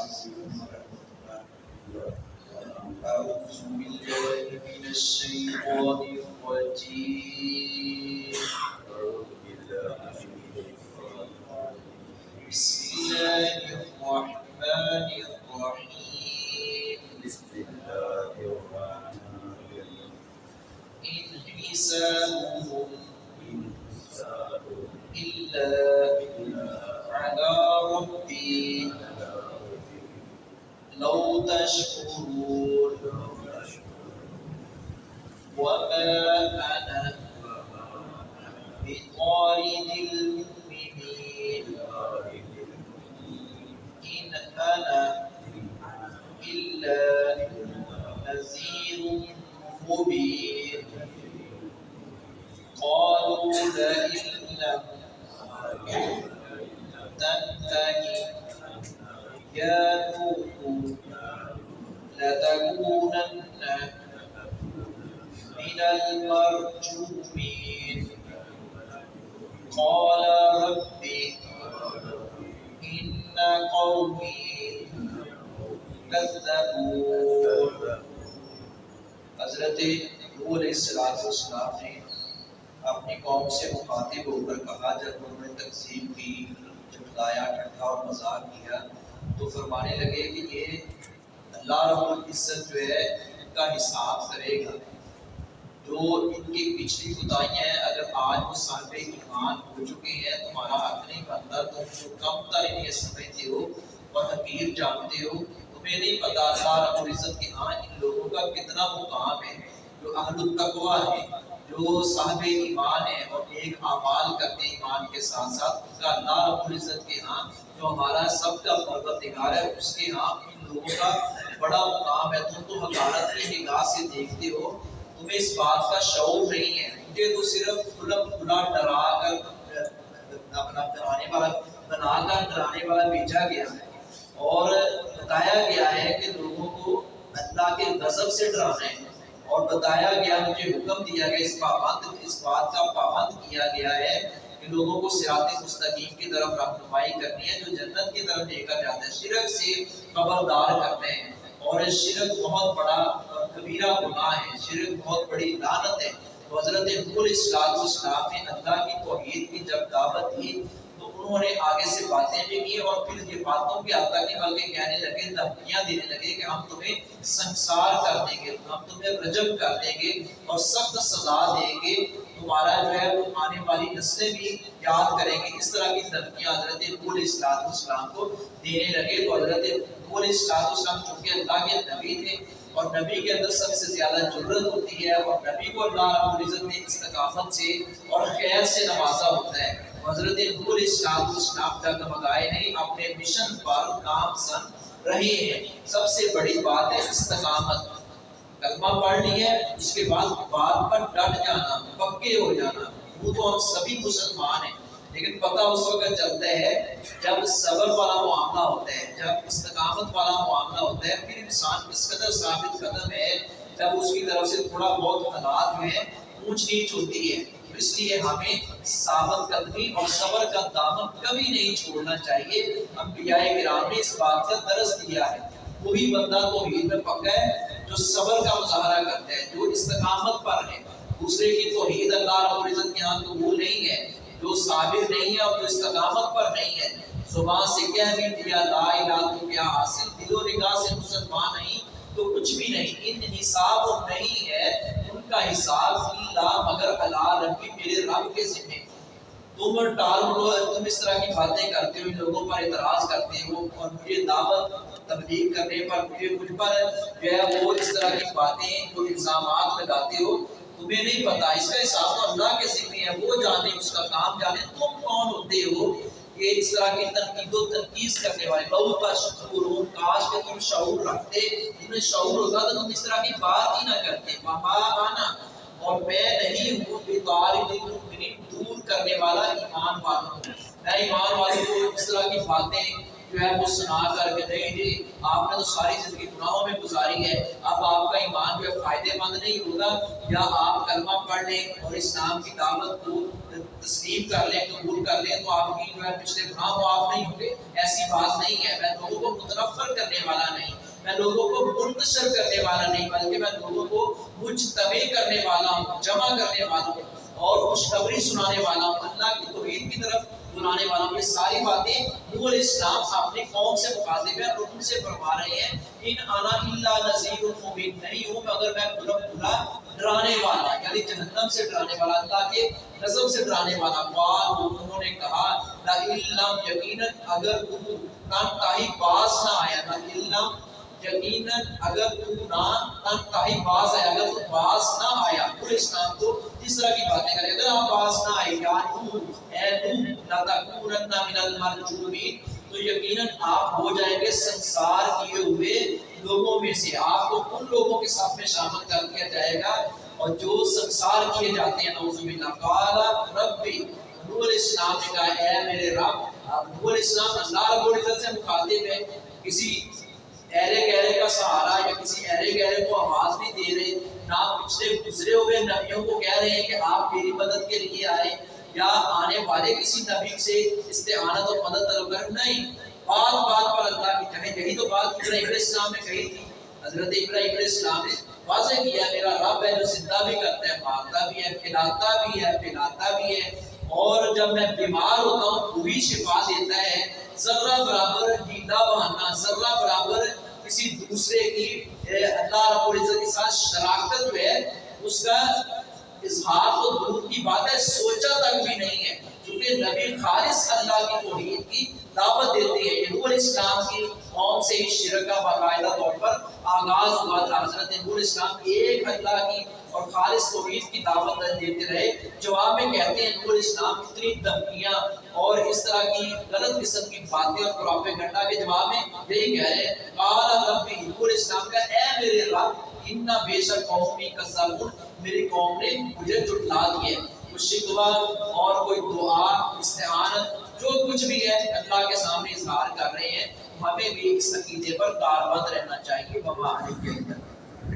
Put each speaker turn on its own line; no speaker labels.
علیکم ورحمۃ اللہ۔ اعوذ باللہ من الشیطان الرجیم۔ بسم اللہ الرحمن الرحیم۔ إن حسابهم إلا على ربي لو تشكرون وما أنا بطارد المؤمنين إن أنا إلا نذير مبين قالوا لئن لم تنته يا نوح لتكونن من المرجومين قال رب إن قومي كذبون۔ حضرت نوح علیہ السلام نے اپنی قوم سے مخاطب ہو کر کہا، جب انہوں نے تقسیم کی، جھٹلایا، ٹھٹھا اور مذاق کیا، تو فرمانے لگے کہ یہ اللہ رب العزت جو ہے ان کا حساب کرے گا۔ جو ان کی پچھلی خدائیاں ہیں، اگر آج وہ صاحب ایمان ہو چکے ہیں، تمہارا حق نہیں بنتا، تم جو کم تر انہیں سمجھتے ہو اور حقیر جانتے ہو، تمہیں نہیں پتا اللہ رب العزت کے ہاں ان لوگوں کا کتنا مقام ہے۔ جو اہل التقویٰ ہیں، جو صاحب ایمان ہیں اور نیک اعمال کرتے ہیں ایمان کے ساتھ ساتھ، اس کا اللہ رب العزت کے ہاں جو ہمارا سب کا پروردگار ہے، اس کے ہاں ان لوگوں کا بڑا مقام ہے۔ تم تو حقارت کی نگاہ سے دیکھتے ہو، تمہیں اس بات کا شعور نہیں ہے۔ مجھے تو صرف کھلا ڈرا کر اپنا ڈرانے والا بنا کر ڈرانے والا بھیجا گیا ہے، اور بتایا گیا ہے کہ لوگوں کو اللہ کے غضب سے ڈرانا ہے، اور بتایا گیا، مجھے حکم دیا گیا، اس بات کا پابند کیا گیا ہے کہ لوگوں کو صراط مستقیم کی طرف رہنمائی کرنی ہے، جو جنت کی طرف لے کر جاتا ہے۔ شرک سے خبردار کرتے ہیں، اور شرک بہت بڑا کبیرہ گناہ ہے، شرک بہت بڑی لعنت ہے۔ تو حضرت نوح علیہ السلام نے اللہ کی توحید کی جب دعوت دی تو انہوں نے آگے سے باتیں بھی کی، اور پھر یہ باتوں کی حد تک بلکہ کہنے لگے، دھمکیاں دینے لگے کہ ہم تمہیں سنسار کر دیں گے، ہم تمہیں رجم کر دیں گے اور سخت سزا دیں گے، تمہارا جو ہے وہ آنے والی نسلیں بھی یاد کریں گے۔ اس طرح کی دھمکیاں حضرت نوح علیہ السلام کو دینے لگے۔ تو حضرت نوح علیہ السلام چونکہ اللہ کے نبی تھے، اور نبی کے اندر سب سے زیادہ جرأت ہوتی ہے، اور نبی کو اللہ رب العزت نے استقامت سے اور خیر سے نوازا ہوتا ہے۔ حضرت نوح علیہ السلام ڈگمگائے نہیں، اپنے مشن پر گامزن رہے ہیں۔ سب سے بڑی بات ہے استقامت۔ کلمہ پڑھ لیا، اس کے بعد بات پر ڈٹ جانا، پکے ہو جانا۔ وہ تو ہم سبھی مسلمان ہیں، لیکن پتہ اس وقت چلتا ہے جب صبر والا معاملہ ہوتا ہے، جب استقامت والا معاملہ ہوتا ہے، پھر انسان کس قدر ثابت قدم ہے جب اس کی طرف سے تھوڑا بہت حالات جو ہے اونچ نیچ ہوتی ہے۔ اس لیے ہمیں ثابت قدمی اور صبر کا دامن کبھی نہیں چھوڑنا چاہیے۔ انبیاء کرام نے اس بات کا درس دیا ہے۔ وہی بندہ توحید میں پکا ہے جو صبر کا مظاہرہ کرتا ہے، جو استقامت پر ہے۔ دوسرے کی توحید اللہ رب العزت کے ہاں قبول نہیں ہے، جو صابر نہیں ہے اور جو استقامت پر نہیں ہے۔ زبان سے کہہ بھی دیا لا الہ تو کیا حاصل، دل و نگاہ سے مسلمان نہیں تو کچھ بھی نہیں۔ ان حساب نہیں ہے ان کا حساب اللہ مگر اللہ ربی، میرے رب کے ذمہ۔ تم ٹال مٹول، تم اس طرح کی باتیں کرتے ہو، ان لوگوں پر اعتراض کرتے ہو، اور مجھے دعوت تبلیغ کرنے پر مجھ پر جو ہے وہ اس طرح کی باتیں جو الزامات لگاتے ہو، تمہیں نہیں پتا، اس کا حساب تو اللہ کے ذمہ ہے، وہ جانے، اس کا کام جانے۔ تم کون ہوتے ہو کہ اس طرح کی تنقید و تنقید کرنے والے؟ لو تشکرون، کاش کہ تم شعور رکھتے، تمہیں شعور ہوتا تو تم اس طرح کی بات ہی نہ کرتے۔ وما انا، اور میں نہیں ہوں بطارد المؤمنین، دور کرنے والا ایمان والوں کو۔ میں ایمان والوں کو اس طرح کی باتیں جو ہے وہ سنا کر کے نہیں جی آپ نے تو ساری زندگی گناہوں میں گزاری ہے، اب آپ کا ایمان جو ہے فائدے مند نہیں ہوگا، یا آپ کلمہ پڑھ لیں اور اسلام کی دعوت کو تسلیم کر لیں، قبول کر لیں تو آپ کی جو ہے پچھلے گناہ معاف نہیں ہوں گے، ایسی بات نہیں ہے۔ میں لوگوں کو متنفر کرنے والا نہیں، میں لوگوں کو منتشر کرنے والا نہیں، بلکہ میں لوگوں کو مجتمع کرنے والا ہوں، جمع کرنے والا ہوں اور خوشخبری سنانے والا ہوں، اللہ کی توحید کی طرف بلانے والا ہوں۔ یہ ساری باتیں نوح علیہ السلام اپنی قوم سے مخاطب ہے اور ان سے فرما رہے ہیں ان انا الا نذیر مبین، نہیں ہوں مگر میں بلا ڈرانے والا، یعنی جہنم سے ڈرانے والا، اللہ کے غضب سے ڈرانے والا۔ قالوا، انہوں نے کہا لئن لم، یقیناً اگر تو تنتہی باز نہ آیا، لئن لم یقیناً اگر تو تنتہی باز آیا، اگر تو باز نہ آیا، پورے اسلام کو اس طرح کی باتیں کرے، اگر آپ باز نہ آئے یا نوح، اے نوح لتکونن من المرجومین، تو یقیناً آپ ہو جائیں گے سنسار کیے ہوئے لوگوں میں سے، آپ کو ان لوگوں کے صف میں شامل کر دیا جائے گا اور جو سنسار کیے جاتے ہیں۔ نعوذ باللہ۔ قال ربی، نوح علیہ السلام نے کہا اے میرے رب۔ نوح علیہ السلام اللہ رب العزت سے مخاطب ہے، کسی ایرے گہرے کا سہارا یا کسی ایرے گہرے کو آواز نہیں دے رہے، نہ پچھلے گزرے ہوئے نبیوں کو کہہ رہے ہیں کہ آپ میری مدد کے لیے آئے یا آنے والے کسی نبی سے استعانت اور مدد طلب کریں، نہیں، بات بات پر اللہ کی کہیں، یہی تو بات ابراہیم علیہ السلام نے کہی تھی۔ حضرت ابراہیم علیہ السلام نے واضح کیا میرا رب ہے جو زندہ بھی کرتا ہے، مارتا بھی ہے، کھلاتا بھی ہے، پلاتا بھی ہے، اور جب میں بیمار ہوتا ہوں وہی شفا دیتا ہے۔ ذرہ برابر ہیلا بہانا، ذرہ برابر کسی دوسرے کی اللہ رب العزت کے ساتھ شراکت جو ہے اس کا اظہار تو دور کی بات ہے، سوچا تک بھی نہیں ہے، کیونکہ نبی خالص اللہ کی توحید کی دعوت دیتے ہیں۔ نوح علیہ السلام کی قوم سے ہی شرک کا باقاعدہ طور پر آغاز ہوا تھا۔ حضرت نوح علیہ السلام ایک اللہ کی اور خالص توحید کی دعوت دیتے رہے، جواب میں کہتے ہیں نوح علیہ السلام اتنی دھمکیاں اور اس طرح کی غلط قسم کی باتیں اور پروپیگنڈا کے جواب میں یہی کہہ رہے ہیں قال ربی، نوح علیہ السلام کا اے میرے رب، انا بے شک قومی کذبون، میری قوم نے مجھے جھٹلا دیا۔ کوئی شکوہ اور کوئی دعا، استعانت، جو کچھ بھی ہے اللہ کے سامنے اظہار کر رہے ہیں، ہمیں بھی اس عقیدے پر کاربند رہنا چاہیے۔ وما علیہ